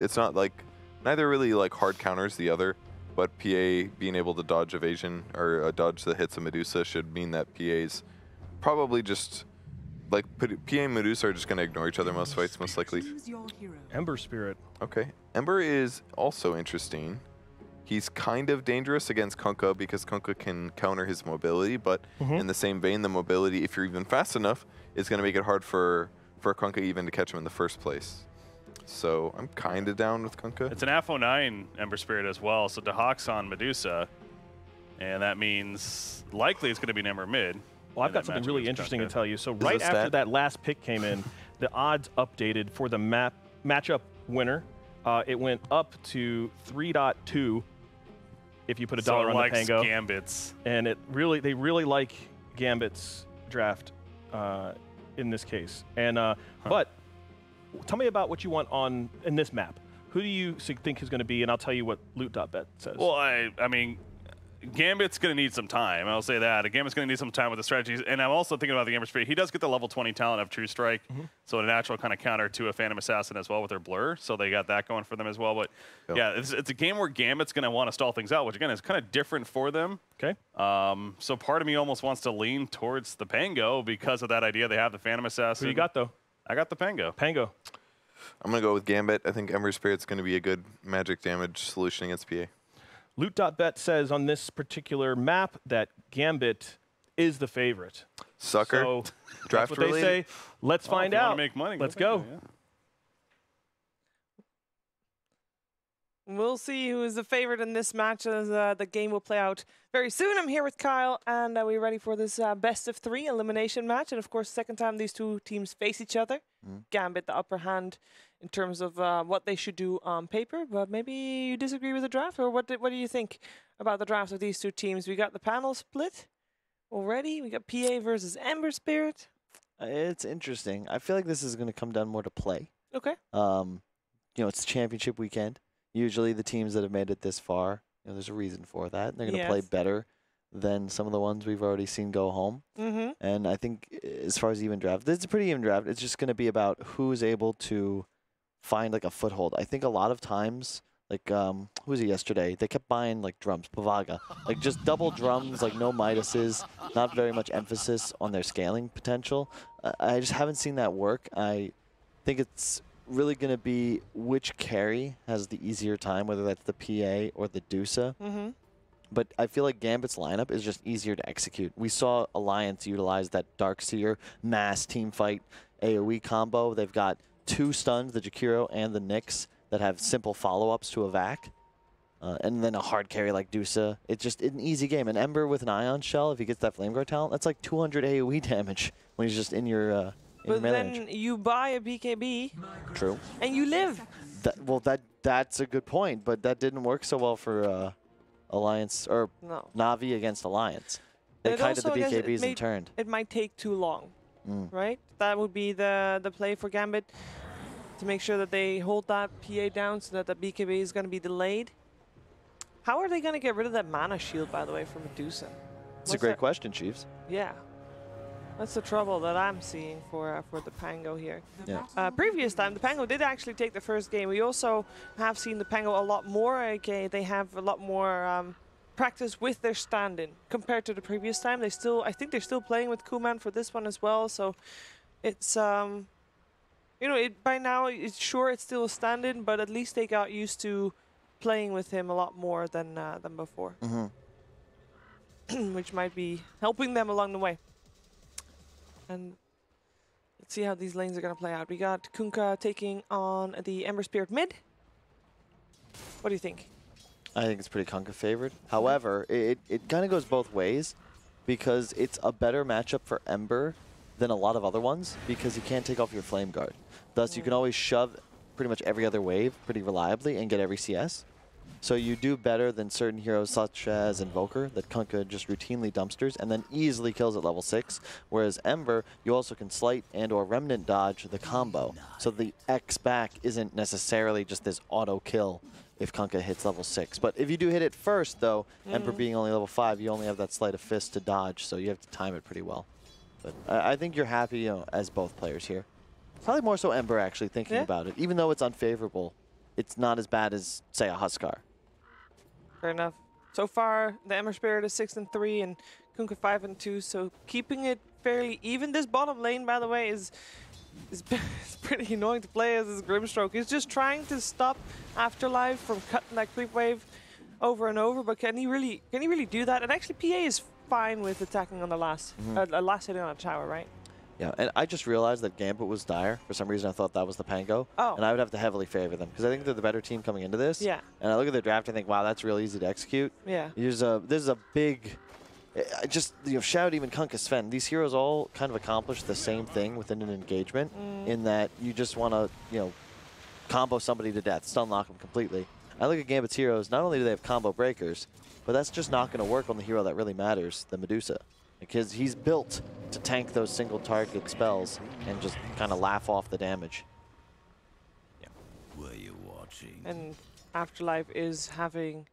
it's not like, neither really like hard counters the other, but PA being able to dodge evasion or dodge the hits of Medusa should mean that PA's probably just, like, PA and Medusa are just going to ignore each other most fights, most likely. Ember Spirit. Okay. Ember is also interesting. He's kind of dangerous against Kunkka because Kunkka can counter his mobility, but in the same vein, the mobility, if you're even fast enough, is going to make it hard for Kunkka even to catch him in the first place. So I'm kind of down with Kunkka. It's an FO9 Ember Spirit as well, so Dahak's on Medusa, and that means likely it's going to be an Ember mid. Well, I've got something really interesting to tell you. So right after that last pick came in, the odds updated for the matchup winner. It went up to 3.2 if you put $1 on the Pango. Gambits. And they really like Gambit's draft in this case. And but tell me about what you want in this map. Who do you think is going to be? And I'll tell you what loot.bet says. Well, I mean, Gambit's going to need some time. I'll say that. Gambit's going to need some time with the strategies. And I'm also thinking about the Ember Spirit. He does get the level 20 talent of True Strike, so a natural kind of counter to a Phantom Assassin as well with their Blur. So they got that going for them as well. But yeah, it's a game where Gambit's going to want to stall things out, which again is kind of different for them. Okay. So part of me almost wants to lean towards the Pango because of that idea. They have the Phantom Assassin. Who you got though? I got the Pango. Pango. I'm going to go with Gambit. I think Ember Spirit's going to be a good magic damage solution against PA. Loot.bet says on this particular map that Gambit is the favorite. Sucker. So Draft that's what they say. Let's find out. Make money, Let's go. We'll see who is the favorite in this match as the game will play out very soon. I'm here with Kyle, and we're ready for this best of 3 elimination match. And of course, second time these two teams face each other. Gambit the upper hand in terms of what they should do on paper, but maybe you disagree with the draft, or what do you think about the draft of these two teams? We got the panel split already. We got PA versus Ember Spirit. It's interesting. I feel like this is going to come down more to play. Okay. You know, it's championship weekend. Usually the teams that have made it this far, you know, there's a reason for that. They're going to play better than some of the ones we've already seen go home. And I think as far as even draft, this is a pretty even draft. It's just going to be about who's able to find like a foothold. I think a lot of times, like who was it yesterday? They kept buying like drums, Pavaga, like just double drums, like no Midases, not very much emphasis on their scaling potential. I just haven't seen that work. I think it's really going to be which carry has the easier time, whether that's the PA or the Dusa. But I feel like Gambit's lineup is just easier to execute. We saw Alliance utilize that Darkseer mass team fight AoE combo. They've got 2 stuns, the Jakiro and the Nyx, that have simple follow-ups to a Vac. And then a hard carry like Dusa. It's just an easy game. And Ember with an Ion Shell, if he gets that Flame Guard talent, that's like 200 AoE damage when he's just in your but then you buy a BKB. True. And you live. That's a good point, but that didn't work so well for Alliance, or NaVi against Alliance. They kited the BKBs and turned. It might take too long, right? That would be the play for Gambit, to make sure that they hold that PA down so that the BKB is going to be delayed. How are they going to get rid of that mana shield, by the way, from Medusa? It's a great question, Chiefs. Yeah. That's the trouble that I'm seeing for the Pango here. Yeah. Previous time, the Pango did actually take the first game. We also have seen the Pango a lot more. Okay, they have a lot more practice with their stand-in compared to the previous time. I think they're still playing with Kuman for this one as well. So it's you know, by now it's still a stand-in, but at least they got used to playing with him a lot more than before, which might be helping them along the way. And let's see how these lanes are going to play out. We got Kunkka taking on the Ember Spirit mid. What do you think? I think it's pretty Kunkka favored. However, it kind of goes both ways, because it's a better matchup for Ember than a lot of other ones, because you can't take off your Flame Guard. Thus, you can always shove pretty much every other wave pretty reliably and get every CS. So you do better than certain heroes such as Invoker that Kunkka just routinely dumpsters and then easily kills at level 6. Whereas Ember, you also can Slight and or Remnant dodge the combo. So the X back isn't necessarily just this auto kill if Kunkka hits level 6. But if you do hit it first though, Ember being only level 5, you only have that Sleight of Fist to dodge, so you have to time it pretty well. But I think you're happy, you know, as both players here. Probably more so Ember actually thinking about it, even though it's unfavorable it's not as bad as, say, a Huskar. Fair enough. So far, the Ember Spirit is 6-3 and Kunkka 5-2, so keeping it fairly even. This bottom lane, by the way, is it's pretty annoying to play as this Grimstroke. He's just trying to stop Afterlife from cutting that creep wave over and over, but can he really do that? And actually, PA is fine with attacking on the last last hitting on a tower, right? Yeah, and I just realized that Gambit was dire. For some reason, I thought that was the Pango. Oh. And I would have to heavily favor them, because I think they're the better team coming into this. Yeah. And I look at their draft and think, wow, that's real easy to execute. Yeah. This is a big... Just, Shadow Demon, Kunkka, Sven, these heroes all kind of accomplish the same thing within an engagement, in that you just want to, combo somebody to death, stun lock them completely. I look at Gambit's heroes, not only do they have combo breakers, but that's just not going to work on the hero that really matters, the Medusa. Because he's built to tank those single target spells and just kind of laugh off the damage. Yeah. Were you watching? And Afterlife is having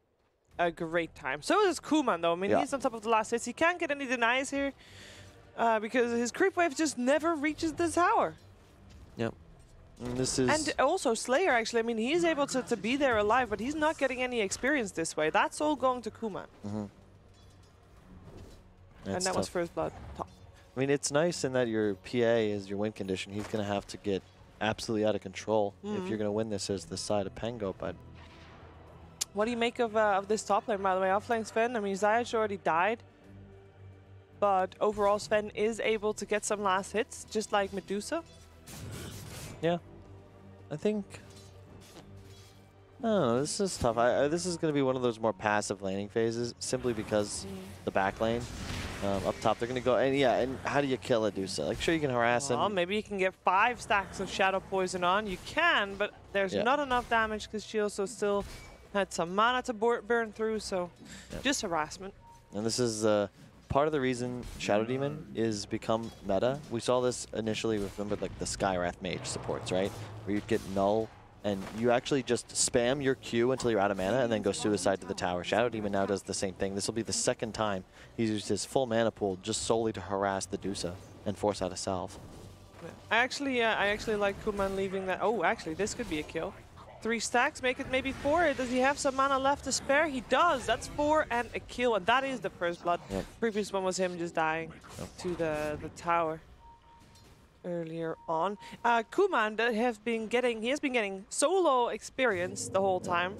a great time. So is Kuman, though. I mean, he's on top of the last hits. He can't get any denies here because his creep wave just never reaches the tower. Yep. And this is... And also Slayer, actually. I mean, he's able to be there alive, but he's not getting any experience this way. That's all going to Kuman. And that was First Blood. Top. I mean, it's nice in that your PA is your win condition. He's going to have to get absolutely out of control if you're going to win this as the side of Pango. But what do you make of this top lane, by the way? Offlane Sven, I mean, Zayach already died. But overall, Sven is able to get some last hits, just like Medusa. Yeah. I think... Oh, this is tough. This is going to be one of those more passive laning phases, simply because the back lane, up top, they're going to go... And how do you kill Medusa? Like, sure, you can harass him. Well, maybe you can get 5 stacks of Shadow Poison on. You can, but there's not enough damage because she also still had some mana to burn through, so just harassment. And this is part of the reason Shadow Demon is become meta. We saw this initially with, remember, like the Skywrath Mage supports, right? Where you'd get Null, and you actually just spam your Q until you're out of mana and then go suicide to the tower. Shadow Demon now does the same thing. This will be the second time he's used his full mana pool just solely to harass the Dusa and force out a salve. I actually like Kuman leaving that. Oh, actually, this could be a kill. 3 stacks, make it maybe 4. Does he have some mana left to spare? He does. That's 4 and a kill, and that is the First Blood. Previous one was him just dying to the tower earlier on. Kuman has been getting solo experience the whole time,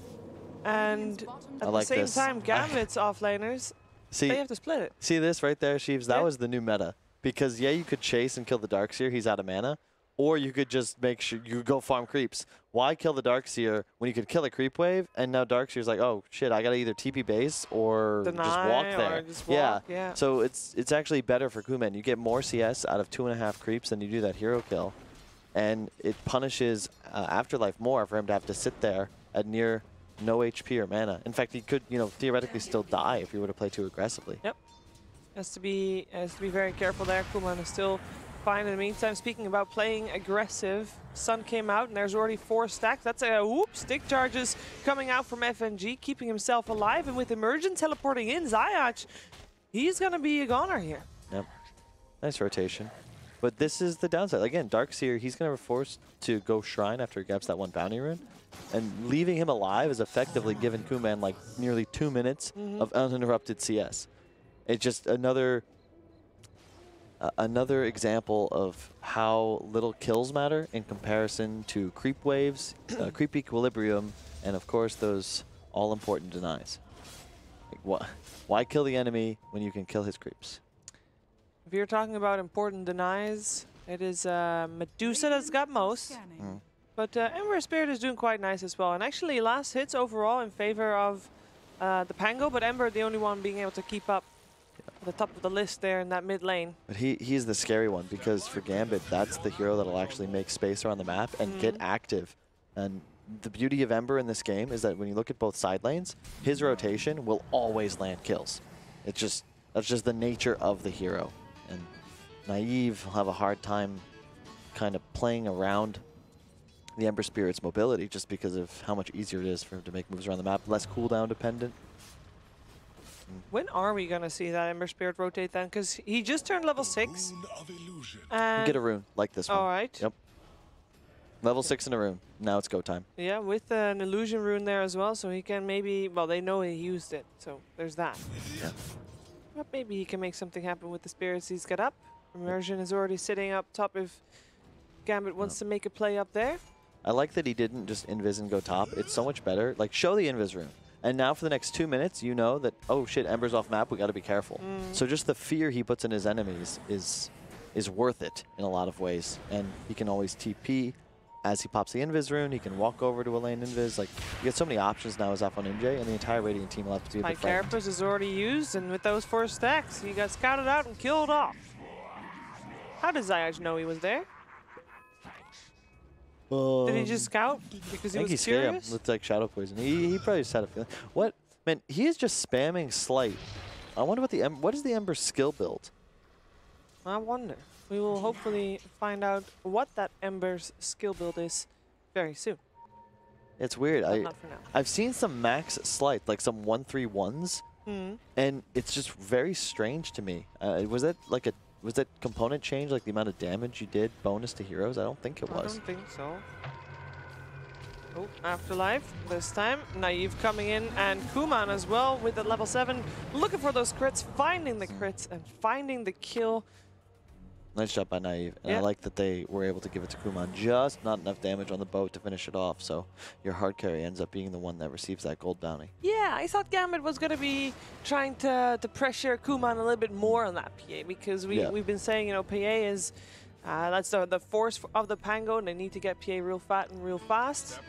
and at the same time, Gambit's offlaners, they have to split it. See this right there, Sheeves? That was the new meta. Because, you could chase and kill the Darkseer, he's out of mana, or you could just make sure you go farm creeps. Why kill the Darkseer when you could kill a creep wave, and now Darkseer's like, oh shit, I gotta either TP base or just walk there. Just walk, yeah. So it's actually better for Kuman. You get more CS out of 2.5 creeps than you do that hero kill, and it punishes Afterlife more for him to have to sit there at near no HP or mana. In fact, he could, theoretically still die if he were to play too aggressively. Yep. Has to be very careful there. Kuman is still fine in the meantime. Speaking about playing aggressive, Sun came out and there's already 4 stacks. That's a stick charges coming out from FNG, keeping himself alive, and with Emergent teleporting in, Zayach, he's gonna be a goner here. Yep. Nice rotation. But this is the downside. Again, Darkseer, he's gonna be forced to go Shrine after he grabs that 1 bounty rune. And leaving him alive is effectively giving Kuman like nearly 2 minutes of uninterrupted CS. It's just another example of how little kills matter in comparison to creep waves, creep equilibrium, and of course those all-important denies. Like, why kill the enemy when you can kill his creeps? If you're talking about important denies, it is Medusa that's got most. But Ember Spirit is doing quite nice as well. And actually last hits overall in favor of the Pango, but Ember the only one being able to keep up the top of the list there in that mid lane. But he's the scary one, because for Gambit, that's the hero that'll actually make space around the map and get active. And the beauty of Ember in this game is that when you look at both side lanes, his rotation will always land kills. That's just the nature of the hero. And Naive will have a hard time kind of playing around the Ember Spirit's mobility just because of how much easier it is for him to make moves around the map, less cooldown dependent. When are we going to see that Ember Spirit rotate then? Because he just turned level 6. And get a rune like this one. All right. Yep. Level 6 in a rune. Now it's go time. Yeah, with an illusion rune there as well, so he can maybe, well, they know he used it, so there's that. Yeah. But maybe he can make something happen with the spirits he's got up. Immersion is already sitting up top if Gambit wants to make a play up there. I like that he didn't just invis and go top. It's so much better. Like, show the invis rune. And now for the next 2 minutes, you know that, oh shit, Ember's off map, we got to be careful. So just the fear he puts in his enemies is worth it in a lot of ways. And he can always TP as he pops the invis rune. He can walk over to a lane invis. Like, you get so many options now as ALWAYWANNAFLY, and the entire Radiant team will have to be a bit frightened. Carapace is already used, and with those 4 stacks, he got scouted out and killed off. How does WePlay know he was there? Did he just scout because he was curious? With like shadow poison. He probably just had a feeling. What? Man, he is just spamming Slight. I wonder what is the Ember skill build? I wonder. We will hopefully find out what that Ember's skill build is very soon. It's weird. Not for now. I've seen some max Slight, like some 1-3-1s, and it's just very strange to me. Was that component change, like the amount of damage you did bonus to heroes? I don't think it was. I don't think so. Oh, Afterlife this time. Naive coming in, and Kuman as well with the level 7. Looking for those crits, finding the crits, and finding the kill. Nice job by Naive. And I like that they were able to give it to Kuman. Just not enough damage on the boat to finish it off. So your hard carry ends up being the one that receives that gold bounty. Yeah, I thought Gambit was going to be trying to pressure Kuman a little bit more on that PA, because we've been saying, you know, PA is that's the force of the Pango, and they need to get PA real fat and real fast.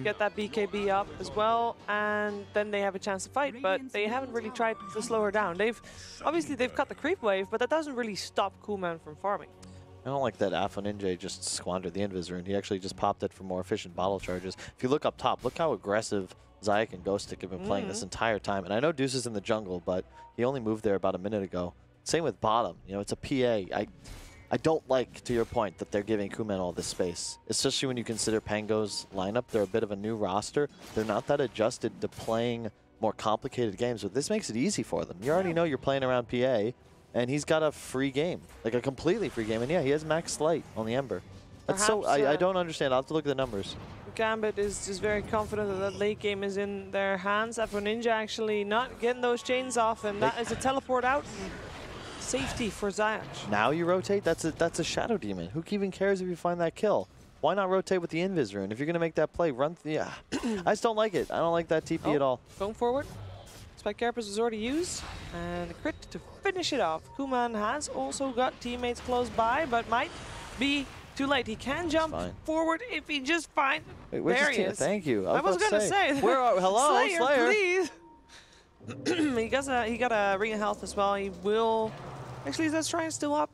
Get that BKB up as well, and then they have a chance to fight, but they haven't really tried to slow her down. Obviously they've cut the creep wave, but that doesn't really stop Kuman from farming. I don't like that ALWAYWANNAFLY just squandered the invis rune. He actually just popped it for more efficient bottle charges. If you look up top, look how aggressive Zayak and Ghostic have been playing this entire time. And I know Deuce is in the jungle, but he only moved there about a minute ago. Same with bottom. You know, it's a PA. I don't like, to your point, that they're giving Kuman all this space, especially when you consider Pango's lineup. They're a bit of a new roster. They're not that adjusted to playing more complicated games, but this makes it easy for them. You already know you're playing around PA, and he's got a free game, like a completely free game. And yeah, he has max Slight on the Ember. That's perhaps, I don't understand. I'll have to look at the numbers. Gambit is just very confident that that late game is in their hands. ALWAYWANNAFLY actually not getting those chains off, and that is a teleport out. Safety for Zayak. Now you rotate? That's a Shadow Demon. Who even cares if you find that kill? Why not rotate with the Invis rune? If you're going to make that play, run. Yeah. I just don't like it. I don't like that TP at all. Going forward. Spike Carapace was already used. And a crit to finish it off. Kuman has also got teammates close by, but might be too late. He can jump forward if he just finds. There he is. Thank you. I was going to say. Where are, hello, Slayer. Please. he got a ring of health as well. He will. Actually, is that shrine still up?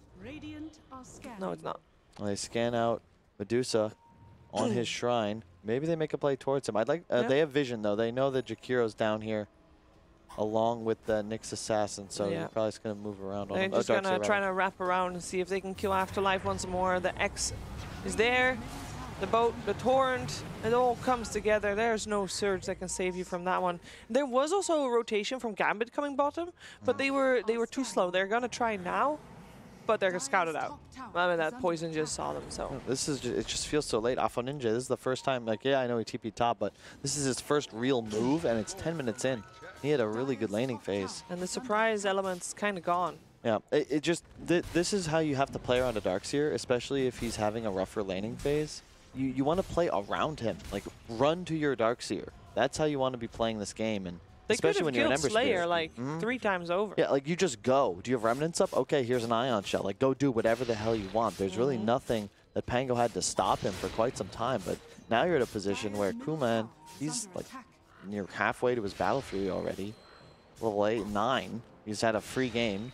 No, it's not. Well, they scan out Medusa on his shrine. Maybe they make a play towards him. I'd like. They have vision though. They know that Jakiro's down here, along with the Nyx assassin. So they're probably just gonna move around. They're just gonna try to wrap around and see if they can kill Afterlife once more. The X is there. The boat, the torrent, it all comes together. There's no surge that can save you from that one. There was also a rotation from Gambit coming bottom, but they were too slow. They're gonna try now, but they're gonna scout it out. I mean, that poison just saw them. So this is it just feels so late. ALWAYWANNAFLY, this is the first time. Like, yeah, I know he TP'd top, but this is his first real move, and it's 10 minutes in. He had a really good laning phase. And the surprise element's kind of gone. Yeah, it just this is how you have to play around a Darkseer, especially if he's having a rougher laning phase. You want to play around him, like run to your Darkseer. That's how you want to be playing this game, and they especially when you're an Ember Slayer like 3 times over. Yeah, like you just go. Do you have Remnants up? Okay, here's an Ion Shell. Like go do whatever the hell you want. There's really nothing that Pango had to stop him for quite some time, but now you're at a position where Kuman, he's like near halfway to his Battle Fury already. Level 8, 9. He's had a free game.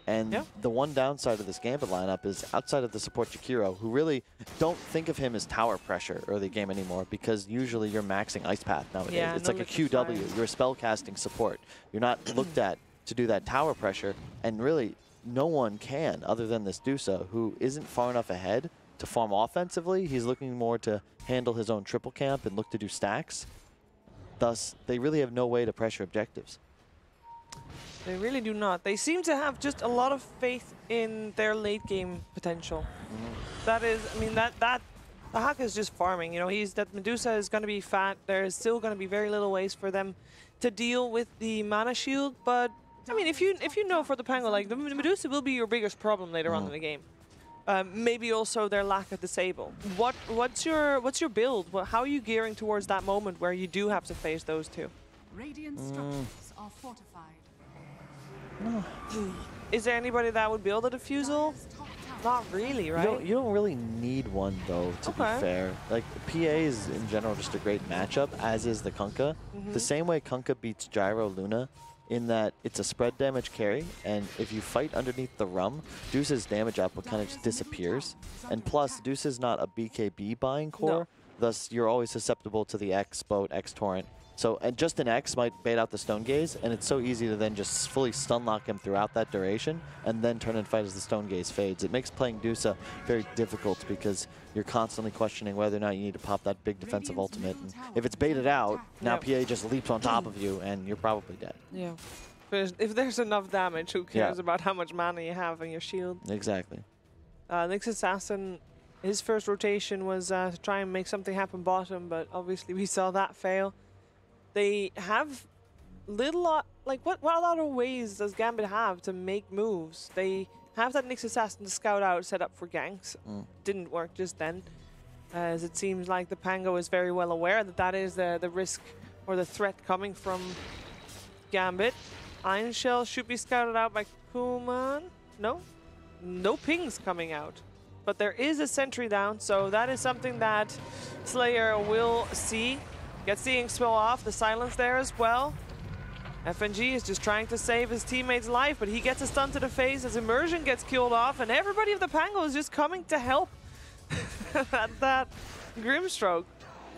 And the one downside of this Gambit lineup is outside of the support Jakiro, who really don't think of him as tower pressure early game anymore, because usually you're maxing Ice Path nowadays. Yeah, it's like a QW. You're a spellcasting support. You're not looked at to do that tower pressure, and really no one can other than this Dusa, who isn't far enough ahead to farm offensively. He's looking more to handle his own triple camp and look to do stacks. Thus, they really have no way to pressure objectives. They really do not. They seem to have just a lot of faith in their late game potential. That is, I mean, that The Haka is just farming. You know, that Medusa is going to be fat. There's still going to be very little ways for them to deal with the mana shield. But I mean, if you know for the Pango, like the Medusa will be your biggest problem later on in the game. Maybe also their lack of disable. What's your build? How are you gearing towards that moment where you do have to face those two? Radiant structures are fortified. Is there anybody that would build a diffusal? Not really, right? You don't really need one, though, to be fair. Like, PA is, in general, just a great matchup, as is the Kunkka. The same way Kunkka beats Gyro Luna, in that it's a spread damage carry, and if you fight underneath the Rum, Deuce's damage output kind of just disappears. And plus, Deuce is not a BKB buying core, thus you're always susceptible to the X boat, X torrent. So, and just an X might bait out the Stone Gaze, and it's so easy to then just fully stun lock him throughout that duration, and then turn and fight as the Stone Gaze fades. It makes playing Deuce very difficult because you're constantly questioning whether or not you need to pop that big defensive ultimate. And if it's baited out, now PA just leaps on top of you, and you're probably dead. Yeah. But if there's enough damage, who cares about how much mana you have on your shield? Exactly. Nyx Assassin, his first rotation was to try and make something happen bottom, but obviously we saw that fail. They have what other ways does Gambit have to make moves? They have that Nyx Assassin to scout out, set up for ganks. Didn't work just then, as it seems like the Pango is very well aware that that is the risk or the threat coming from Gambit. Iron Shell should be scouted out by Kuman. No pings coming out. But there is a sentry down, so that is something that Slayer will see. Gets the ink spell off, the silence there as well. FNG is just trying to save his teammate's life, but he gets a stun to the face as Immersion gets killed off, and everybody of the Pango is just coming to help at that Grimstroke.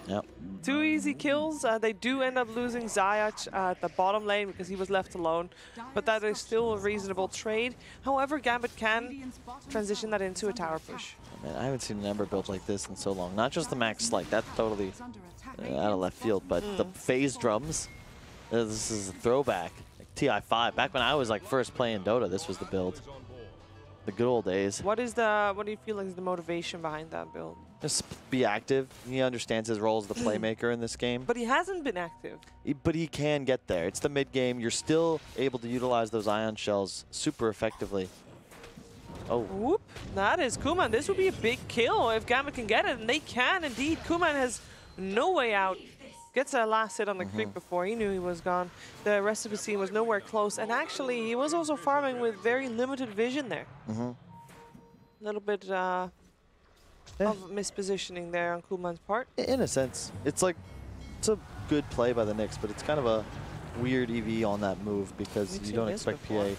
Yep. 2 easy kills. They do end up losing Zayach at the bottom lane because he was left alone, but that is still a reasonable trade. However, Gambit can transition that into a tower push. Man, I haven't seen an Ember build like this in so long. Not just the Max Slight, that's totally out of left field, but the phase drums, this is a throwback. Like TI5, back when I was like first playing Dota, this was the build. The good old days. What do you feel like is the motivation behind that build? Just be active. He understands his role as the playmaker in this game. But he hasn't been active. But he can get there. It's the mid game. You're still able to utilize those ion shells super effectively. Oh. Whoop. That is Kuman. This would be a big kill if Gambit can get it, and they can indeed. Kuman has no way out. Gets a last hit on the creep before he knew he was gone. The rest of the scene was nowhere close, and actually he was also farming with very limited vision there. A little bit of mispositioning there on Kuman's part. In a sense, it's a good play by the Knicks, but it's kind of a weird EV on that move because you don't expect PA in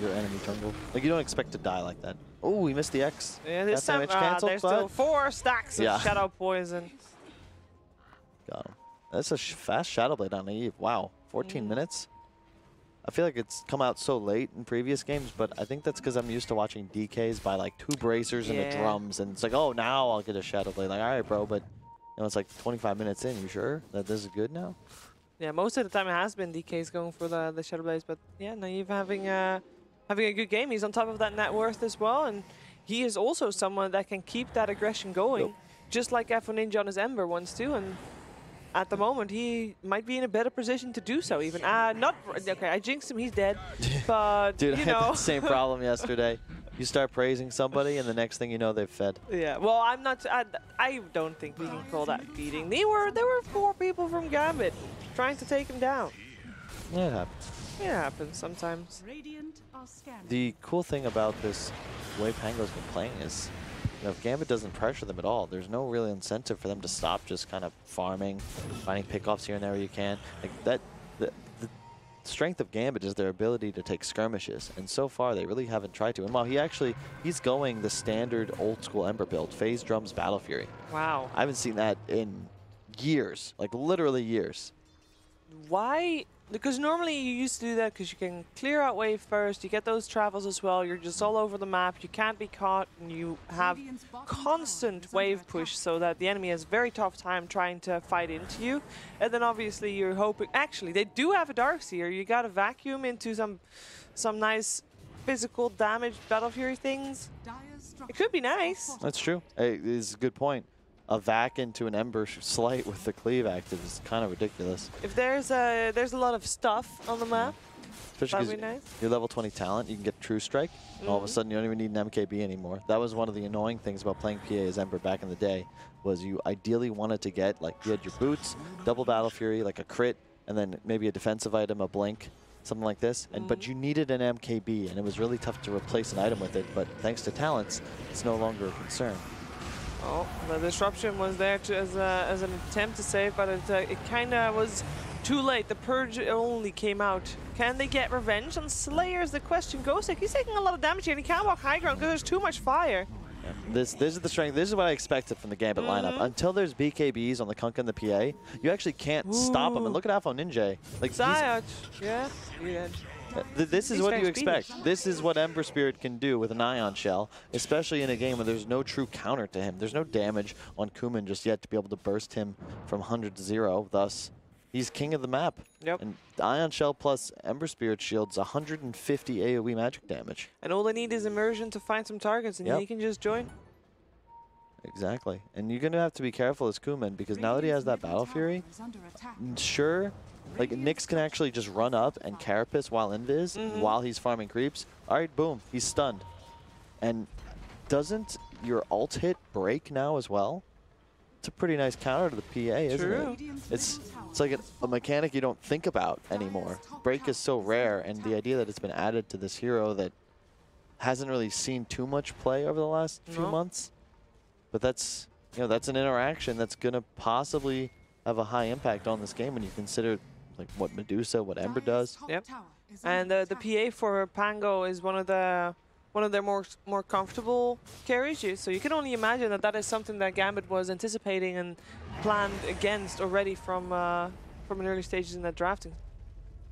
your enemy jungle. Like, you don't expect to die like that. Oh, we missed the X. Yeah, this time there's still 4 stacks of Shadow Poison. Got him. That's a fast Shadow Blade on Eve. Wow, 14 minutes? I feel like it's come out so late in previous games, but I think that's because I'm used to watching DKs by like 2 bracers and the drums, and it's like, oh, now I'll get a Shadow Blade. Like, all right, bro, but you know, it's like 25 minutes in. You sure that this is good now? Yeah, most of the time it has been DKs going for the Shadow Blades, but yeah, Naive having a good game. He's on top of that net worth as well, and he is also someone that can keep that aggression going, just like F1 Ninja on his Ember wants to, and at the moment he might be in a better position to do so even. Okay, I jinxed him, he's dead, but dude, you I had the same problem yesterday. You start praising somebody, and the next thing you know, they've fed. Yeah, well, I don't think we can call that feeding. There were 4 people from Gambit trying to take him down. Yeah, it happens. It happens sometimes. The cool thing about this way Pango's been playing is, you know, if Gambit doesn't pressure them at all, there's no real incentive for them to stop just kind of farming, finding pickoffs here and there where you can. Like that, the strength of Gambit is their ability to take skirmishes, and so far they really haven't tried to. And while he's going the standard old school Ember build, Phase Drums Battle Fury. Wow. I haven't seen that in years, like literally years. Why? Because normally you used to do that because you can clear out wave first, you get those travels as well, you're just all over the map, you can't be caught, and you have constant wave push so that the enemy has a very tough time trying to fight into you. And then obviously you're hoping, actually they do have a Darkseer, you gotta vacuum into some nice physical damage Battle Fury things. It could be nice. That's true. Hey, it's a good point. a vac into an Ember slight with the cleave active is kind of ridiculous. If there's a lot of stuff on the map, especially that'd be nice. You're level 20 talent, you can get True Strike, and all of a sudden you don't even need an MKB anymore. That was one of the annoying things about playing PA as Ember back in the day, was you ideally wanted to get, like, you had your boots, double Battle Fury, like a crit, and then maybe a defensive item, a blink, something like this. And but you needed an MKB, and it was really tough to replace an item with it. But thanks to talents, it's no longer a concern. Oh, the disruption was there as an attempt to save, but it kind of was too late. The Purge only came out. Can they get revenge on Slayer is the question. Ghostek, he's taking a lot of damage here, and he can't walk high ground because there's too much fire. Yeah. This is the strength. This is what I expected from the Gambit lineup. Until there's BKBs on the Kunkka and the PA, you actually can't stop them. And look at Alpha Ninja. Like Zayach, yeah. This is what you expect. This is what Ember Spirit can do with an Ion Shell, especially in a game where there's no true counter to him. There's no damage on Kuman just yet to be able to burst him from 100 to 0. Thus, he's king of the map. Yep. And Ion Shell plus Ember Spirit shields 150 AoE magic damage. And all they need is immersion to find some targets, and he can just join. Exactly. And you're going to have to be careful as Kuman, because now that he has that Battle Fury, sure, like Nyx can actually just run up and Carapace while invis, while he's farming creeps. All right, boom, he's stunned. And doesn't your ult hit break now as well? It's a pretty nice counter to the PA, isn't it? It's like a mechanic you don't think about anymore. Break is so rare, and the idea that it's been added to this hero that hasn't really seen too much play over the last few months. But that's, you know, that's an interaction that's going to possibly have a high impact on this game when you consider like what Medusa, what Ember does. Yep. And the PA for Pango is one of their more comfortable carries. So you can only imagine that that is something that Gambit was anticipating and planned against already from an early stages in that drafting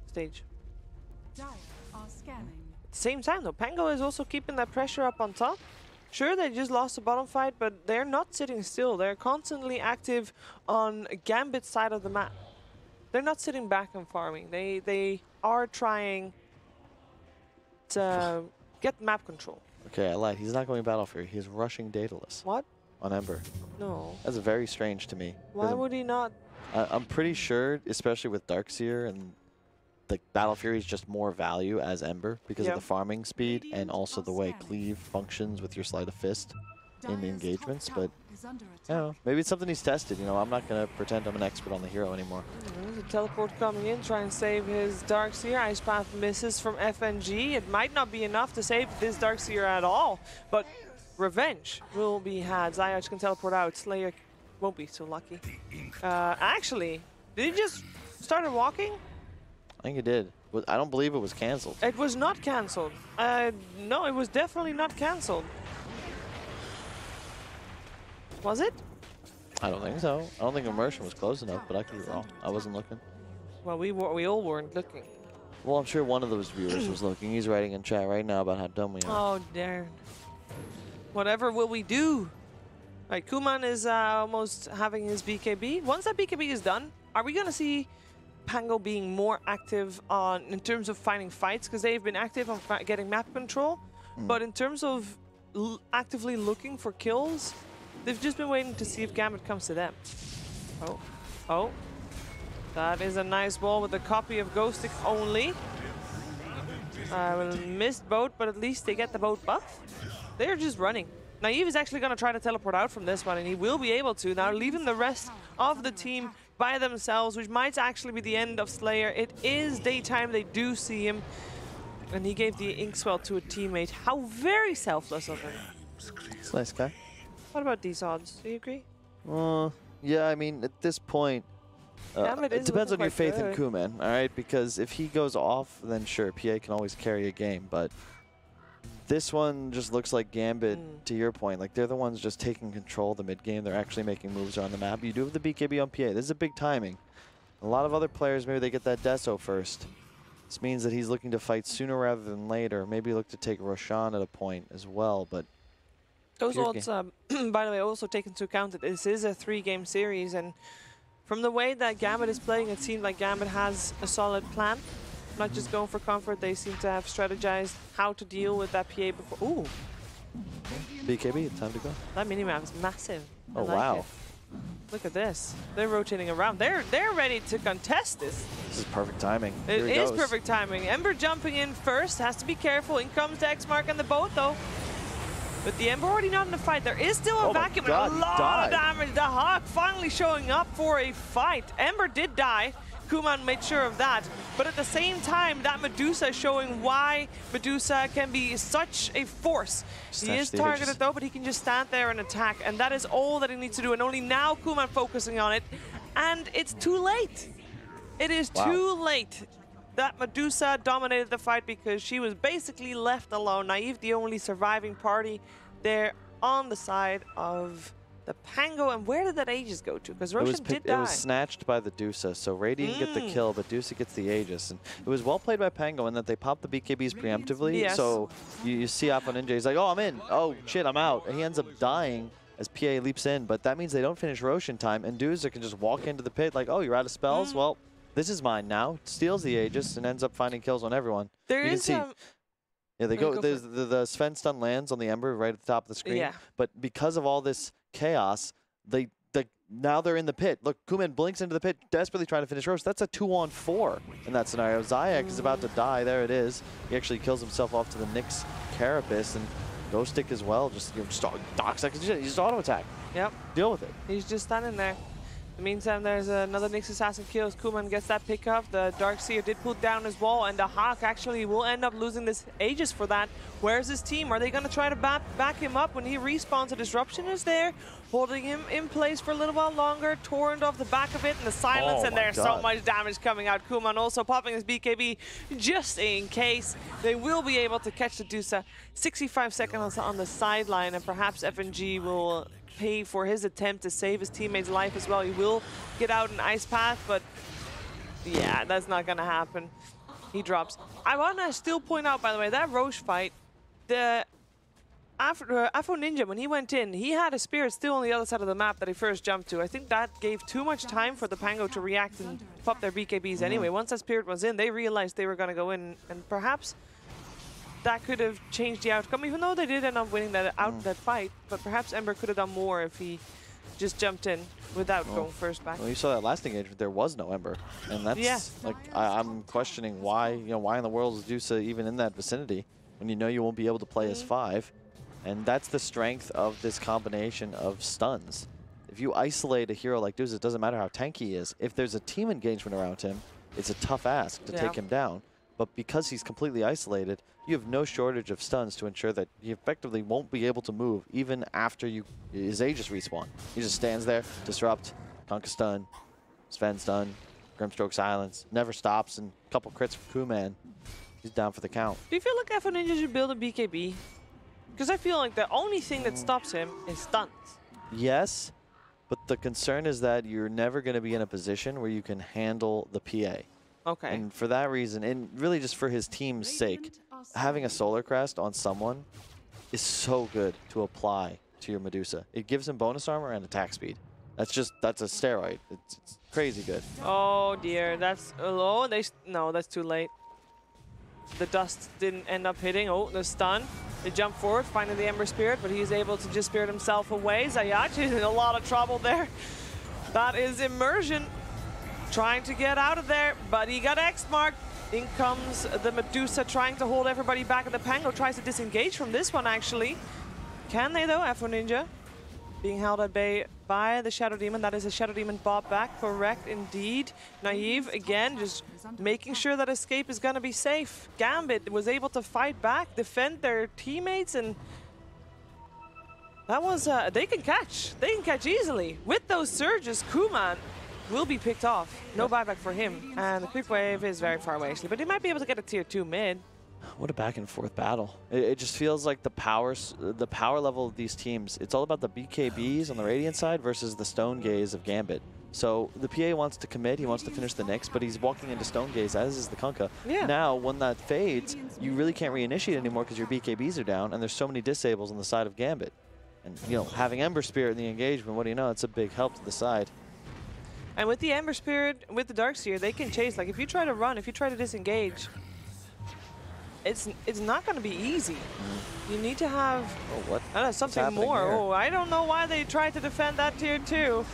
stage. At the same time though, Pango is also keeping that pressure up on top. Sure, they just lost the bottom fight, but they're not sitting still. They're constantly active on Gambit's side of the map. They're not sitting back and farming. They are trying to get map control. Okay, I lied. He's not going Battle Fury. He's rushing Daedalus. What? On Ember. No. That's very strange to me. Why would he not? I'm pretty sure, especially with Darkseer and the Battle Fury is just more value as Ember because of the farming speed and also the way Cleave functions with your Sleight of Fist in the engagements. But I don't know, maybe it's something he's tested. You know, I'm not going to pretend I'm an expert on the hero anymore. There's a teleport coming in, try and save his Darkseer. Ice Path misses from FNG. It might not be enough to save this Darkseer at all, but revenge will be had. Zayach can teleport out. Slayer won't be so lucky. Actually, did he just started walking? I think it did. I don't believe it was cancelled. It was not cancelled. No, it was definitely not cancelled. Was it? I don't think so. I don't think immersion was close enough, but I could be wrong. I wasn't looking. Well, we all weren't looking. Well, I'm sure one of those viewers was looking. He's writing in chat right now about how dumb we are. Oh, darn. Whatever will we do? Right, Kuman is almost having his BKB. Once that BKB is done, are we going to see Pango being more active in terms of finding fights? Because they've been active on getting map control. But in terms of actively looking for kills, they've just been waiting to see if Gambit comes to them. Oh. That is a nice ball with a copy of Ghostek only. Missed boat, but at least they get the boat buff. They're just running. Naive is actually going to try to teleport out from this one, and he will be able to, now leaving the rest of the team by themselves, which might actually be the end of Slayer. It is daytime, they do see him, and he gave the Inkswell to a teammate. How very selfless of him. It's a nice guy. What about these odds? Do you agree? Yeah, I mean, at this point, it depends on your faith in Kuman, all right? Because if he goes off, then sure, PA can always carry a game, but this one just looks like Gambit, to your point. Like, they're the ones just taking control of the mid-game. They're actually making moves around the map. You do have the BKB on PA. This is a big timing. A lot of other players, maybe they get that Deso first. This means that he's looking to fight sooner rather than later. Maybe look to take Roshan at a point as well, but those odds, by the way, also take into account that this is a 3-game series, and from the way that Gambit is playing, it seems like Gambit has a solid plan. Not just going for comfort, they seem to have strategized how to deal with that PA before. Ooh. BKB, time to go. That minimap is massive. Oh, wow. Look at this. They're rotating around. They're ready to contest this. This is perfect timing. It is perfect timing. Ember jumping in first. Has to be careful. In comes the X-Mark and the boat, though. But the Ember already not in the fight. There is still a vacuum and a lot of damage. The Hawk finally showing up for a fight. Ember did die. Kuman made sure of that. But at the same time, that Medusa is showing why Medusa can be such a force. He is targeted though, but he can just stand there and attack. And that is all that he needs to do. And only now Kuman focusing on it. And it's too late. It is too late. That Medusa dominated the fight because she was basically left alone. NaVi, the only surviving party there on the side of the Pango. And where did that Aegis go to? Because Roshan did die. It was snatched by the Dusa, so Ray didn't get the kill, but Dusa gets the Aegis. And it was well played by Pango in that they popped the BKBs preemptively. Yes. So you see Alpha Ninja, he's like, oh, I'm in. Oh, shit, I'm out. And he ends up dying as PA leaps in, but that means they don't finish Roshan time, and Dusa can just walk into the pit like, oh, you're out of spells? Well, this is mine now. Steals the Aegis and ends up finding kills on everyone. There is yeah, they go. The Sven stun lands on the Ember right at the top of the screen. Yeah. But because of all this chaos, now they're in the pit. Look, Kuman blinks into the pit, desperately trying to finish Roche. That's a 2-on-4 in that scenario. Zayak is about to die. There it is. He actually kills himself off to the Nyx Carapace, and Ghost Stick as well. Just docks. He's just auto attack. Yep. Deal with it. He's just standing there. In the meantime, there's another Nyx Assassin kills. Kuman gets that pick up. The Darkseer did put down his wall, and the Hawk actually will end up losing this Aegis for that. Where's his team? Are they going to try to back him up when he respawns? A Disruption is there, holding him in place for a little while longer. Torrent off the back of it, and the silence, and there's so much damage coming out. Kuman also popping his BKB just in case. They will be able to catch the Dusa. 65 seconds on the sideline, and perhaps FNG will pay for his attempt to save his teammate's life as well. He will get out an Ice Path, but yeah, that's not gonna happen. He drops. I wanna still point out, by the way, that Roche fight, the Afro Ninja, when he went in, he had a Spirit still on the other side of the map that he first jumped to. I think that gave too much time for the Pango to react and pop their BKBs anyway. Once that Spirit was in, they realized they were gonna go in, and perhaps that could have changed the outcome, even though they did end up winning that fight. But perhaps Ember could have done more if he just jumped in without going first back. Well, you saw that last engagement. There was no Ember, and that's like I'm questioning why. Why in the world is Dusa even in that vicinity when you know you won't be able to play as 5? And that's the strength of this combination of stuns. If you isolate a hero like Dusa, it doesn't matter how tanky he is. If there's a team engagement around him, it's a tough ask to take him down. But because he's completely isolated, you have no shortage of stuns to ensure that he effectively won't be able to move even after his Aegis respawn. He just stands there, disrupt, Conka stun, Sven stun, Grimstroke silence, never stops, and a couple crits from Kuman. He's down for the count. Do you feel like Afro Ninja should build a BKB? Because I feel like the only thing that stops him is stuns. Yes, but the concern is that you're never going to be in a position where you can handle the PA. Okay. And for that reason, and really just for his team's sake, having a Solar Crest on someone is so good to apply to your Medusa. It gives him bonus armor and attack speed. That's a steroid. It's crazy good. Oh dear, that's low. No, that's too late. The dust didn't end up hitting. Oh, the stun. They jump forward, finding the Ember Spirit, but he's able to just spirit himself away. Zayac is in a lot of trouble there. That is Immersion. Trying to get out of there, but he got X-marked. In comes the Medusa trying to hold everybody back, and the Pango tries to disengage from this one, actually. Can they, though? Afro Ninja being held at bay by the Shadow Demon. That is a Shadow Demon bob back. Correct, indeed. NaVi, again, just making sure that escape is going to be safe. Gambit was able to fight back, defend their teammates, and that was, they can catch. They can catch easily. With those surges, Kuman will be picked off. No buyback for him. And the creep wave is very far away, actually. But he might be able to get a tier 2 mid. What a back and forth battle. It just feels like the power level of these teams, it's all about the BKBs on the Radiant side versus the Stone Gaze of Gambit. So the PA wants to commit, he wants to finish the Nyx, but he's walking into Stone Gaze, as is the Kunkka. Yeah. Now, when that fades, you really can't reinitiate anymore because your BKBs are down, and there's so many disables on the side of Gambit. And, having Ember Spirit in the engagement, what do you know? It's a big help to the side. And with the Ember Spirit, with the Darkseer, they can chase. Like, if you try to run, if you try to disengage, it's not going to be easy. You need to have something more. Here? Oh, I don't know why they tried to defend that tier 2.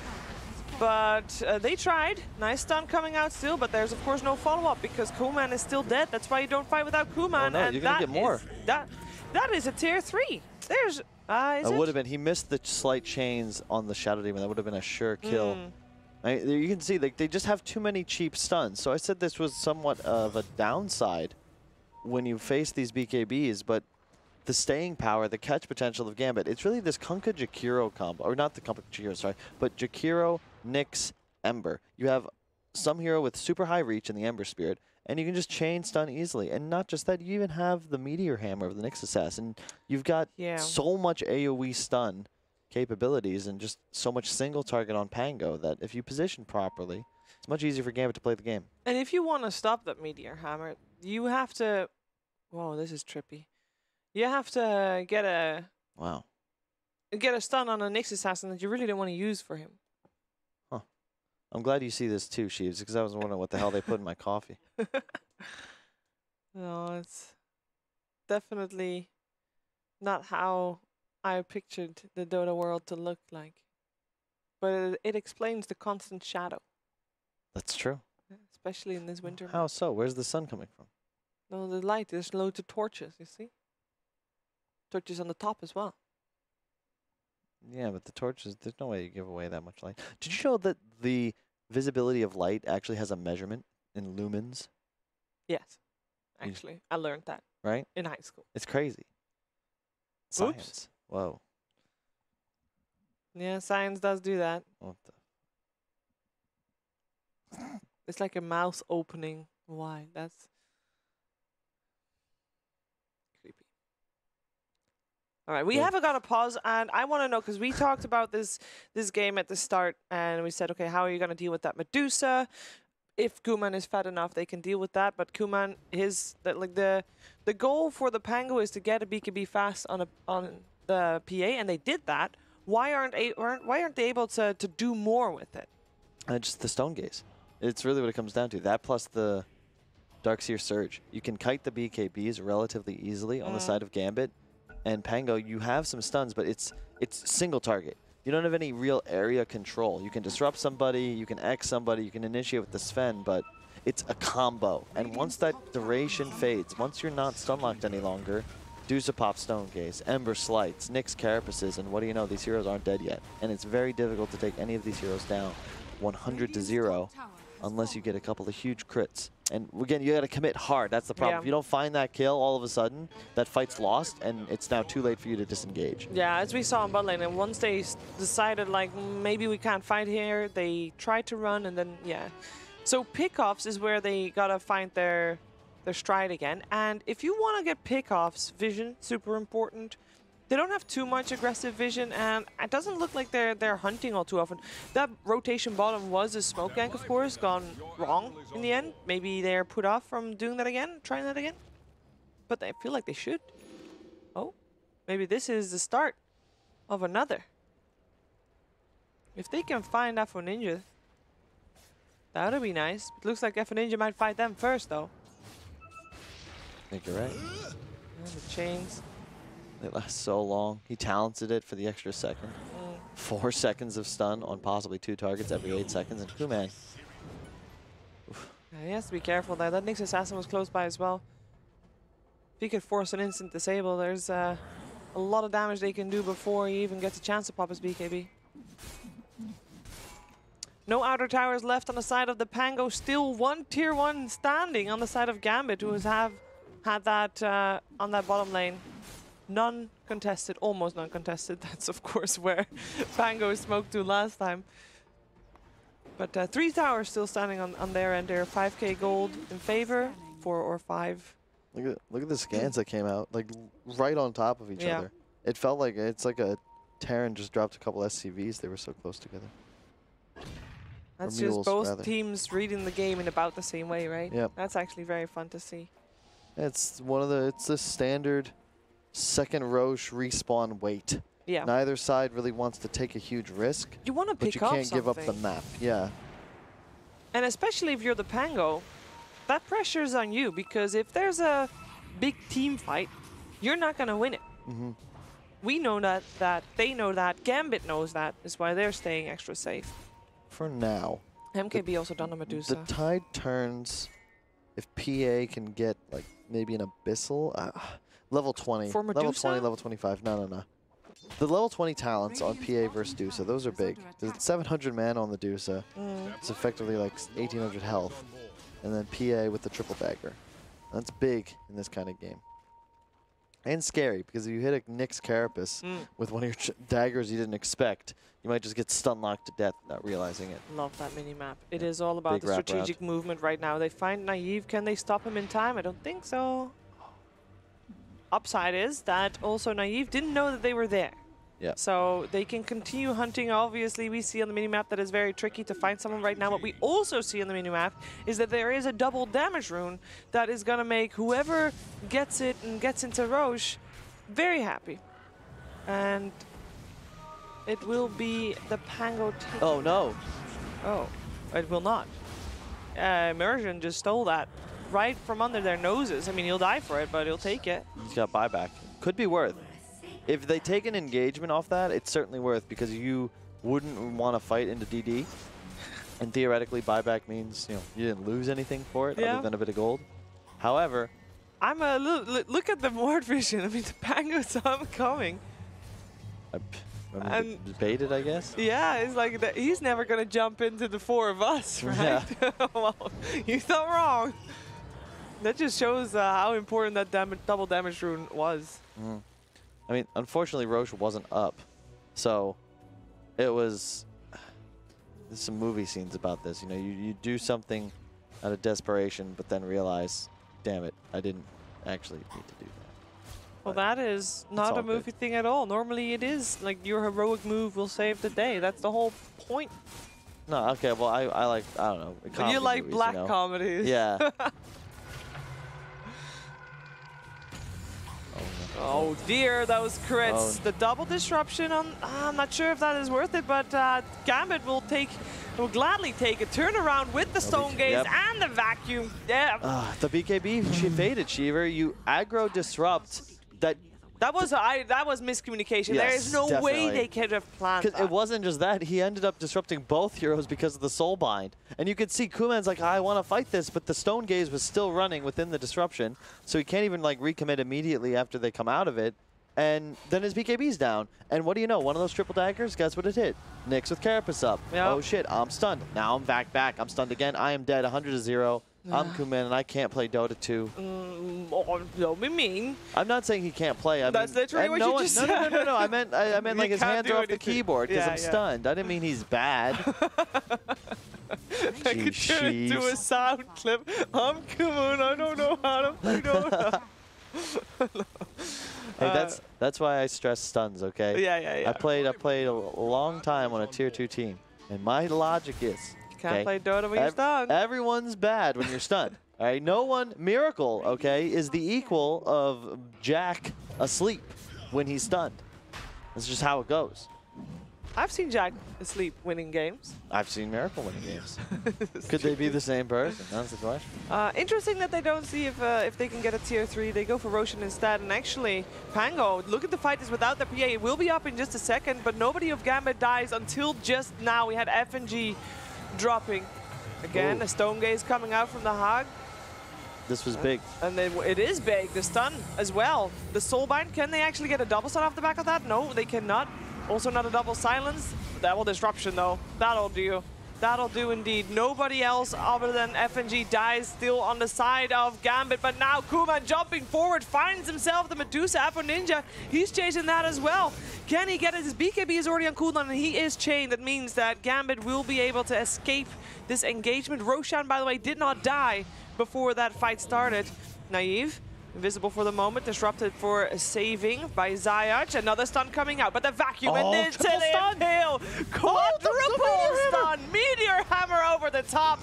But they tried. Nice stun coming out still, but there's of course no follow-up because Kuman is still dead. That's why you don't fight without Kuman. Oh, no, and you're gonna get more. That is a tier 3. There's it would have been. He missed the slight chains on the Shadow Demon. That would have been a sure kill. You can see they just have too many cheap stuns. So I said this was somewhat of a downside when you face these BKBs, but the staying power, the catch potential of Gambit, it's really this Kunkka Jakiro combo, or not the Kunkka Jakiro, sorry, but Jakiro, Nyx, Ember. You have some hero with super high reach in the Ember Spirit, and you can just chain stun easily. And not just that, you even have the Meteor Hammer of the Nyx Assassin. You've got so much AoE stun capabilities and just so much single target on Pango that if you position properly, it's much easier for Gambit to play the game. And if you want to stop that Meteor Hammer, you have to... Whoa, this is trippy. You have to get a... Wow. Get a stun on a Nyx Assassin that you really don't want to use for him. Huh. I'm glad you see this too, Sheeves, because I was wondering what the hell they put in my coffee. No, it's definitely not how I pictured the Dota world to look like. But it explains the constant shadow. That's true. Especially in this winter. How so? Where's the sun coming from? No, the light. There's loads of torches, you see? Torches on the top as well. Yeah, but the torches, there's no way you give away that much light. Did you know that the visibility of light actually has a measurement in lumens? Yes. Actually, I learned that. Right? In high school. It's crazy. Science. Whoa. Yeah, science does do that. What the? It's like a mouth opening wide. That's creepy. All right, we haven't got a pause, and I want to know, because we talked about this game at the start, and we said, okay, how are you going to deal with that Medusa? If Kuman is fat enough, they can deal with that. But Kuman, the goal for the Pango is to get a BKB fast on the PA, and they did that. Why aren't they able to do more with it? Just the Stone Gaze. It's really what it comes down to. That plus the Darkseer Surge. You can kite the BKBs relatively easily on the side of Gambit. And Pango, you have some stuns, but it's single target. You don't have any real area control. You can disrupt somebody, you can X somebody, you can initiate with the Sven, but it's a combo. And once that duration fades, once you're not stun locked any longer, Dusa pops Stone Gaze, Ember slights, Nyx carapaces, and what do you know, these heroes aren't dead yet. And it's very difficult to take any of these heroes down 100-0 unless you get a couple of huge crits. And again, you got to commit hard. That's the problem. Yeah. If you don't find that kill, all of a sudden, that fight's lost, and it's now too late for you to disengage. Yeah, as we saw in bot lane, and once they decided, like, maybe we can't fight here, they tried to run, and then, yeah. So pickoffs is where they got to find their stride again. And if you want to get pickoffs, vision, super important. They don't have too much aggressive vision, and it doesn't look like they're hunting all too often. That rotation bottom was a smoke gank, of course, gone wrong in the end. Maybe they're put off from doing that again, trying that again. But I feel like they should. Oh, maybe this is the start of another. If they can find Afro Ninja, that would be nice. It looks like Afro Ninja might fight them first, though. I think you're right. And the chains. They last so long. He talented it for the extra second. 4 seconds of stun on possibly 2 targets every 8 seconds. And Kuman. Yeah, he has to be careful there. That Nyx Assassin was close by as well. If he could force an instant disable, there's a lot of damage they can do before he even gets a chance to pop his BKB. No outer towers left on the side of the Pango. Still one tier 1 standing on the side of Gambit, who had that on that bottom lane. Non-contested, almost non-contested. That's, of course, where Pango smoked to last time. But 3 towers still standing on their end. They're 5k gold in favor, 4 or 5. Look at the scans that came out, like right on top of each other. It felt like it's like a Terran just dropped a couple SCVs. They were so close together. That's just both teams reading the game in about the same way, right? Yep. That's actually very fun to see. It's the standard second Roche respawn wait. Yeah. Neither side really wants to take a huge risk. You want to pick up but you can't give up the map. Yeah. And especially if you're the Pango, that pressure's on you, because if there's a big team fight, you're not going to win it. We know that, they know that, Gambit knows that, is why they're staying extra safe. For now. MKB also done a Medusa. The tide turns if PA can get like maybe an Abyssal. Level 20. For level Medusa? 20, level 25. No. The level 20 talents on PA versus Dusa, those are big. There's 700 mana on the Dusa. It's effectively like 1800 health. And then PA with the triple dagger. That's big in this kind of game. And scary, because if you hit a Nyx Carapace with one of your daggers you didn't expect, you might just get stun locked to death without realizing it. Love that mini-map. It is all about Big the strategic movement right now. They find Naive. Can they stop him in time? I don't think so. Upside is that also Naive didn't know that they were there. Yeah. So they can continue hunting. Obviously, we see on the minimap that it's very tricky to find someone right now. What we also see on the minimap is that there is a double damage rune that is going to make whoever gets it and gets into Roche very happy. And it will be the Pango team. Oh, no. Oh, it will not. Immersion just stole that right from under their noses. I mean, he'll die for it, but he'll take it. He's got buyback. Could be worth. If they take an engagement off that, it's certainly worth, because you wouldn't want to fight into DD. And theoretically, buyback means you didn't lose anything for it other than a bit of gold. However, I'm a look at the ward vision. I mean, the Pango saw him coming. Baited, I guess. Yeah, it's like that. He's never gonna jump into the four of us, right? Yeah. Well, you thought wrong. That just shows how important that double damage rune was. I mean, unfortunately, Roche wasn't up, so it was. There's some movie scenes about this. You do something out of desperation, but then realize, damn it, I didn't actually need to do that. Well, that is not a movie thing at all. Normally, it is like your heroic move will save the day. That's the whole point. No, okay. Well, I like, I don't know. You like movies, black comedies. Yeah. Oh dear, that was crits. The double disruption on, I'm not sure if that is worth it, but Gambit will gladly take a turnaround with the Stone Gaze and the Vacuum. Yeah. The BKB, she faded, Sheever. You aggro disrupt. That was miscommunication. Yes, there is no way they could have planned that. It wasn't just that. He ended up disrupting both heroes because of the Soul Bind. And you could see Kuman's like, I want to fight this, but the Stone Gaze was still running within the disruption, so he can't even like recommit immediately after they come out of it. And then his BKB's down. And what do you know? One of those triple daggers, guess what it hit? Nyx with Carapace up. Yep. Oh shit, I'm stunned. Now I'm back. I'm stunned again. I am dead, 100-0. I'm Kuman, and I can't play Dota 2. Don't be mean. I'm not saying he can't play. That's literally what you just said. No. I meant like his hands are off the keyboard because I'm stunned. I didn't mean he's bad. I could turn it into a sound clip. I'm Kuman. I don't know how to play Dota. Hey, that's why I stress stuns, okay? Yeah. I played a long time on a tier 2 team, and my logic is. Can't play Dota when you're stunned. Everyone's bad when you're stunned. All right, no one, Miracle, okay, is the equal of Jack asleep when he's stunned. That's just how it goes. I've seen Jack asleep winning games. I've seen Miracle winning games. Could they be the same person? That's the question. Interesting that they don't see if they can get a tier 3. They go for Roshan instead. And actually, Pango, look at the fight is without the PA. It will be up in just a second, but nobody of Gambit dies until just now. We had FNG dropping. Again, a Stone Gaze coming out from the Hog. This was big. And then it is big. The stun as well. The Soulbind, can they actually get a double stun off the back of that? No, they cannot. Also not a double silence. Double disruption though. That'll do. That'll do indeed. Nobody else other than FNG dies still on the side of Gambit. But now Kuman jumping forward finds himself the Medusa Afro Ninja. He's chasing that as well. Can he get it? His BKB is already on cooldown and he is chained. That means that Gambit will be able to escape this engagement. Roshan, by the way, did not die before that fight started. Naive. Invisible for the moment, disrupted for a saving by Zayach. Another stun coming out, but the Vacuum and then to the impale. Quadruple stun, Meteor Hammer over the top.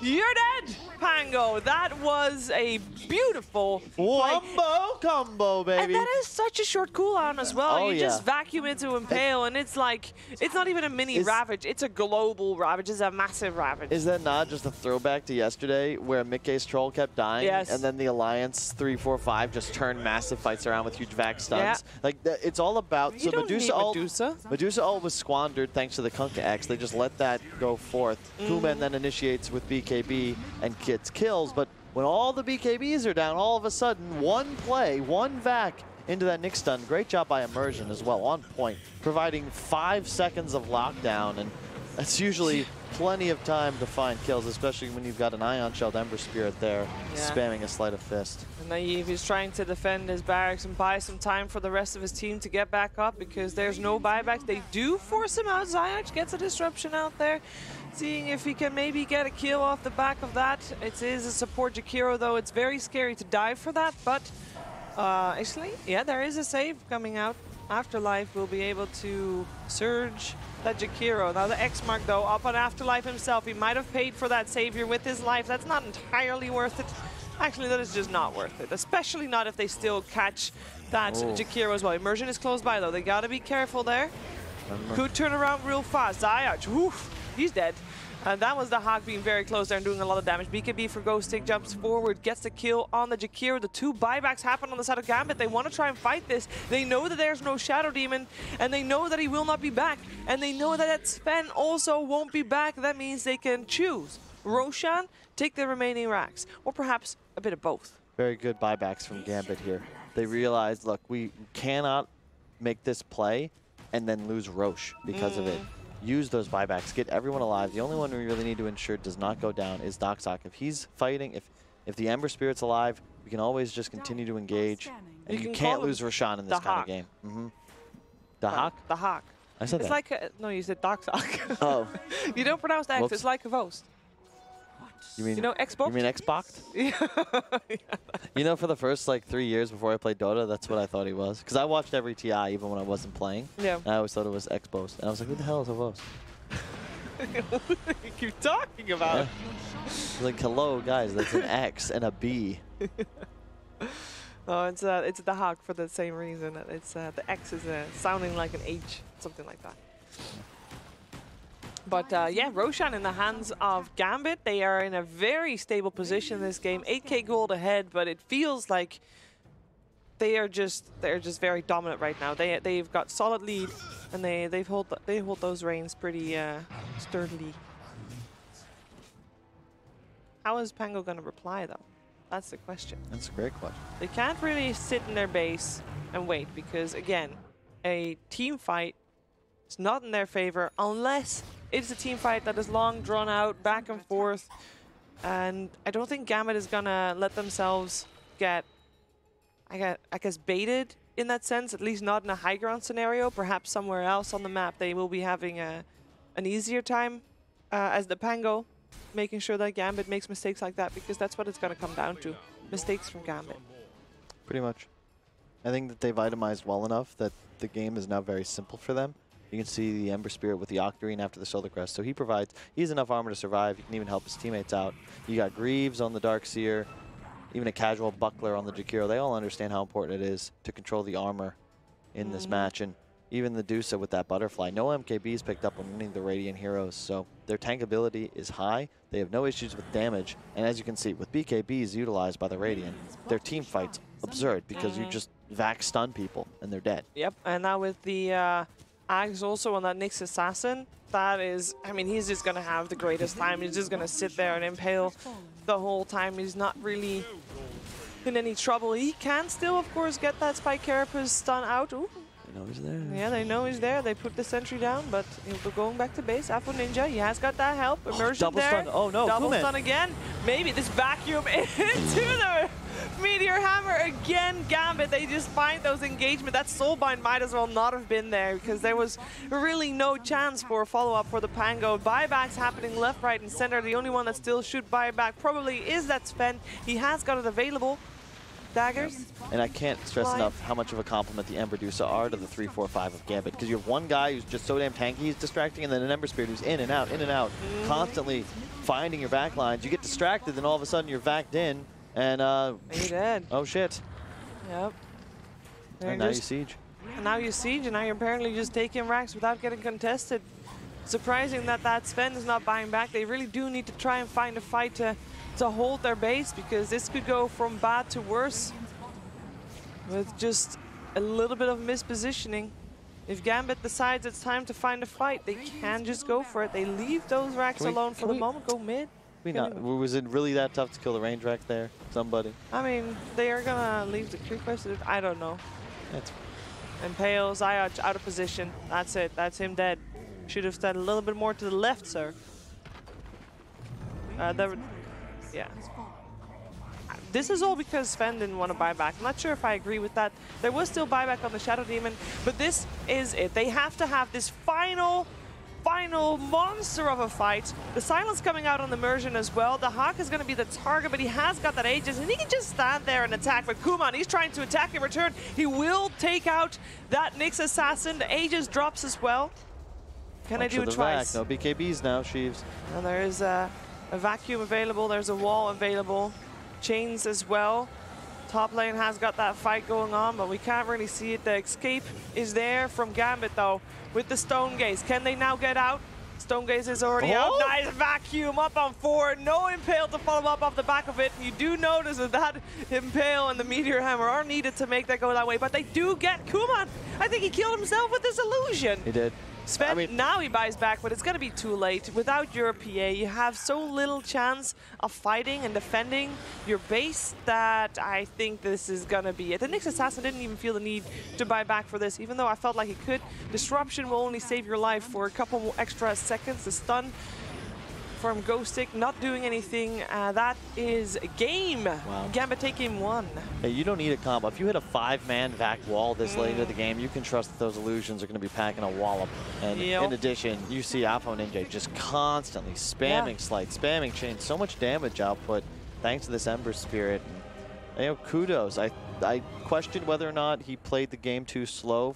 You're dead, Pango. That was a beautiful Wombo combo, baby. And that is such a short cooldown as well. Oh, you just vacuum into Impale, and it's like, it's not even a mini Ravage. It's a global Ravage. It's a massive Ravage. Is that not just a throwback to yesterday where Mickey's troll kept dying? Yes. And then the Alliance 3-4-5 just turned massive fights around with huge vac stuns? Yeah. Like, it's all about... You don't need Medusa. Medusa ult was squandered thanks to the Kunkka X. They just let that go forth. Kuman then initiates with BKB and gets kills, but when all the BKBs are down, all of a sudden, one play, one vac into that Nick stun. Great job by Immersion as well, on point, providing 5 seconds of lockdown, and that's usually plenty of time to find kills, especially when you've got an Ion Shelled Ember Spirit there, spamming a Sleight of Fist. And Naive is trying to defend his barracks and buy some time for the rest of his team to get back up because there's no buybacks. They do force him out. Zayach gets a disruption out there, seeing if he can maybe get a kill off the back of that. It is a support Jakiro, though. It's very scary to die for that, but actually, yeah, there is a save coming out. Afterlife will be able to surge that Jakiro. Now the X-Mark, though, up on Afterlife himself. He might have paid for that savior with his life. That's not entirely worth it. Actually, that is just not worth it, especially not if they still catch that Jakiro as well. Immersion is close by, though. They got to be careful there. Could turn around real fast. Zayach, woof, he's dead. And that was the Hawk being very close there and doing a lot of damage. BKB for Ghost Stick jumps forward, gets the kill on the Jakiro. The 2 buybacks happen on the side of Gambit. They want to try and fight this. They know that there's no Shadow Demon, and they know that he will not be back. And they know that Sven also won't be back. That means they can choose Roshan, take the remaining racks, or perhaps a bit of both. Very good buybacks from Gambit here. They realized, look, we cannot make this play and then lose Roche because of it. Use those buybacks, get everyone alive. The only one we really need to ensure does not go down is Doxok. If he's fighting, if the Ember Spirit's alive, we can always just continue to engage. And you can't lose Roshan in this kind of game. The Hawk? The Hawk. I said it's that. like a, no, you said Doxok. Oh. You don't pronounce the X, it's like a Vost. You mean, you know Xbox? You mean Xbox? Yeah. You know, for the first like 3 years before I played Dota, that's what I thought he was. Because I watched every TI even when I wasn't playing. Yeah. And I always thought it was Xbox. And I was like, who the hell is a Vost? What are you talking about? Like, hello, guys, that's an X and a B. Oh, it's the Hawk for the same reason. It's the X is sounding like an H, something like that. But yeah, Roshan in the hands of Gambit. They are in a very stable position in this game. 8k gold ahead, but it feels like they're just very dominant right now. They've got solid lead, and they hold those reins pretty sturdily. How is Pango going to reply though? That's the question. That's a great question. They can't really sit in their base and wait because again, a team fight is not in their favor unless it's a team fight that is long, drawn out, back and forth. And I don't think Gambit is going to let themselves get, I guess, baited in that sense, at least not in a high ground scenario. Perhaps somewhere else on the map they will be having an easier time as the Pango, making sure that Gambit makes mistakes like that, because that's what it's going to come down to. Mistakes from Gambit. Pretty much. I think that they've itemized well enough that the game is now very simple for them. You can see the Ember Spirit with the Octarine after the Solar Crest. So he has enough armor to survive. He can even help his teammates out. You got Greaves on the Darkseer, even a casual Buckler on the Jakiro. They all understand how important it is to control the armor in this match. And even the Dusa with that Butterfly. No MKBs picked up on any of the Radiant heroes. So their tankability is high. They have no issues with damage. And as you can see, with BKBs utilized by the Radiant, their team fight's absurd because you just vac stun people and they're dead. Yep, and now with the Ags also on that Nyx Assassin, that is, I mean, he's just going to have the greatest time. He's just going to sit there and impale the whole time. He's not really in any trouble. He can still, of course, get that Spike Carapace stun out. Ooh. They know he's there. Yeah, they know he's there. They put the sentry down, but he'll be going back to base. Afro Ninja, he has got that help. Immersion double there. Stun. Oh no, double Kuman. stun again. Maybe this vacuum into the Meteor Hammer again. Gambit, they just find those engagement. That Soulbind might as well not have been there because there was really no chance for a follow-up for the Pango. Buybacks happening left, right, and center. The only one that still should buy back probably is that Sven. He has got it available. Daggers. And I can't stress enough how much of a compliment the Ember Dusa are to the 3-4-5 of Gambit, because you have one guy who's just so damn tanky, he's distracting, and then an Ember Spirit who's in and out, constantly finding your back lines. You get distracted, then all of a sudden you're vacked in, and you're dead. Oh shit. Yep. And now you siege. And now you siege, and now you're apparently just taking racks without getting contested. Surprising that Sven is not buying back. They really do need to try and find a fight to hold their base, because this could go from bad to worse with just a little bit of mispositioning. If Gambit decides it's time to find a fight, they can just go for it. They leave those racks alone for the moment, go mid. Was it really that tough to kill the range rack there? Somebody? I mean, they are gonna leave the creep quest. I don't know. Impales, out of position. That's it. That's him dead. Should have stayed a little bit more to the left, sir. Yeah. This is all because Sven didn't want to buy back. I'm not sure if I agree with that. There was still buyback on the Shadow Demon, but this is it. They have to have this final monster of a fight. The silence coming out on the immersion as well. The Hawk is going to be the target, but he has got that Aegis, and he can just stand there and attack. But Kuman, he's trying to attack in return. He will take out that Nyx assassin. The Aegis drops as well. Can I do it twice? No BKBs now, Sheeves. And there is a vacuum available. There's a wall available. Chains as well. Top lane has got that fight going on, but we can't really see it. The escape is there from Gambit, though, with the Stone Gaze. Can they now get out? Stone Gaze is already out. Nice vacuum up on 4. No Impale to follow up off the back of it. You do notice that Impale and the Meteor Hammer are needed to make that go that way, but they do get Kuman. I think he killed himself with this illusion. He did. Sven, now he buys back, but it's going to be too late. Without your PA, you have so little chance of fighting and defending your base that I think this is going to be it. The Nyx Assassin didn't even feel the need to buy back for this, even though I felt like he could. Disruption will only save your life for a couple more extra seconds. The stun from Ghostic not doing anything. That is a game. Wow. Gambit take game 1. Hey, you don't need a combo. If you hit a 5-man vac wall this late into the game, you can trust that those illusions are going to be packing a wallop. And in addition, you see Alpha Ninja just constantly spamming Slight, spamming Chain, so much damage output thanks to this Ember Spirit. And, kudos. I questioned whether or not he played the game too slow